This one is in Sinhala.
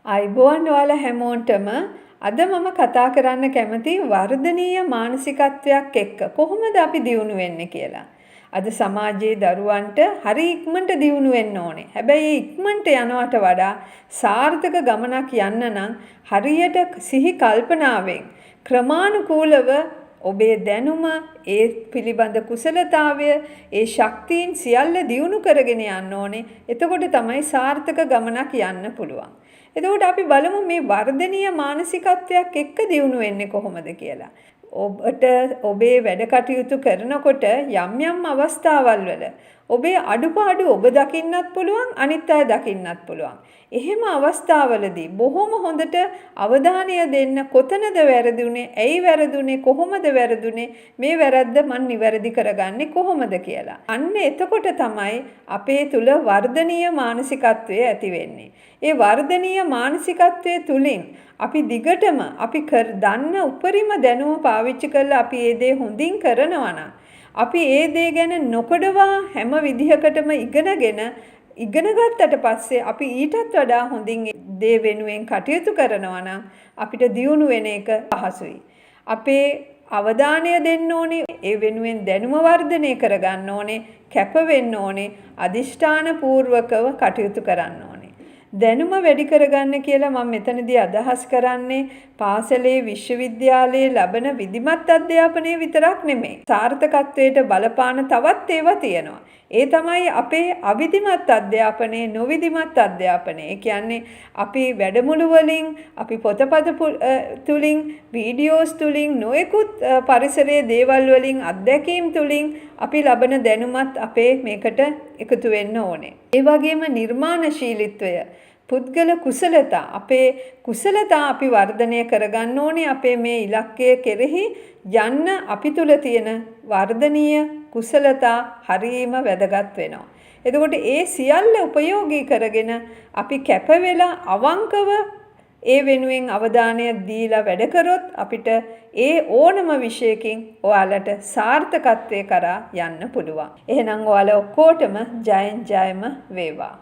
අයිබෝන් ඔයාලා හැමෝටම අද මම කතා කරන්න කැමති වර්ධනීය මානසිකත්වයක් එක්ක කොහොමද අපි දියුණු වෙන්නේ කියලා. අද සමාජයේ දරුවන්ට හරි ඉක්මනට දියුණු වෙන්න ඕනේ. හැබැයි ඉක්මනට යනවට වඩා සාර්ථක ගමනක් යන්න නම් හරියට සිහි කල්පනාවෙන් ක්‍රමානුකූලව ඔබේ දැනුම, ඒ පිළිබඳ කුසලතාවය, ඒ ශක්තියින් සියල්ල දියුණු කරගෙන යන්න ඕනේ. එතකොට තමයි සාර්ථක ගමනක් යන්න පුළුවන්. එතකොට අපි බලමු මේ වර්ධනීය මානසිකත්වයක් එක්ක දියුණු වෙන්නේ කොහොමද කියලා. ඔබට ඔබේ වැඩ කටයුතු කරනකොට යම් යම් අවස්ථාවල් වල ඔබේ අඩුපාඩු ඔබ දකින්නත් පුළුවන්, අනිත් අය දකින්නත් පුළුවන්. එහෙම අවස්ථාවලදී බොහොම හොඳට අවධානය දෙන්න කොතනද වැරදුනේ, ඇයි වැරදුනේ, කොහොමද වැරදුනේ, මේ වැරද්ද මන් නිවැරදි කරගන්නේ කොහොමද කියලා. අන්න එතකොට තමයි අපේ තුල වර්ධනීය මානසිකත්වය ඇති වෙන්නේ. ඒ වර්ධනීය මානසිකත්වයේ තුලින් අපි දිගටම අපි දන්න උපරිම දැනුම පාවිච්චි කරලා අපි ඒ දේ හොඳින් කරනවා නම් අපි ඒ දේ ගැන නොකඩවා හැම විදිහකටම ඉගෙන ගත්තට පස්සේ අපි ඊටත් වඩා හොඳින් දේ වෙනුවෙන් කටයුතු කරනවා නම් අපිට දියුණු වෙන එක පහසුයි. අපේ අවධානය දෙන්න ඕනේ, ඒ වෙනුවෙන් දැනුම වර්ධනය කරගන්න ඕනේ, කැප වෙන්න ඕනේ, අදිෂ්ඨාන පූර්වකව කටයුතු කරන්න ඕනේ. දැනුම වැඩි කරගන්න කියලා මම මෙතනදී අදහස් කරන්නේ පාසලේ විශ්වවිද්‍යාලයේ ලැබෙන විධිමත් අධ්‍යාපනය විතරක් නෙමෙයි. සාර්ථකත්වයට බලපාන තවත් ඒවා තියෙනවා. ඒ තමයි අපේ අවිධිමත් අධ්‍යාපනය, නොවිධිමත් අධ්‍යාපනය. ඒ කියන්නේ අපි වැඩමුළු වලින්, අපි පොතපත තුලින්, වීඩියෝස් තුලින්, නොයෙකුත් පරිසරයේ දේවල් වලින්, අත්දැකීම් තුලින් අපි ලබන දැනුමත් අපේ මේකට එකතු වෙන්න ඕනේ. ඒ වගේම නිර්මාණශීලීත්වය, පුද්ගල කුසලතා, අපේ කුසලතා අපි වර්ධනය කරගන්න ඕනේ. අපේ මේ ඉලක්කය කෙරෙහි යන්න අපි තුල තියෙන වර්ධනීය කුසලතා හරීම වැදගත් වෙනවා. එතකොට ඒ සියල්ල උපයෝගී කරගෙන අපි කැප වෙලා අවංකව ඒ වෙනුවෙන් අවධානය දීලා වැඩ කරොත් අපිට ඒ ඕනම විෂයකින් ඔයාලට සාර්ථකත්වයේ කරා යන්න පුළුවන්. එහෙනම් ඔයාලා ඔක්කොටම ජයෙන් ජයම වේවා.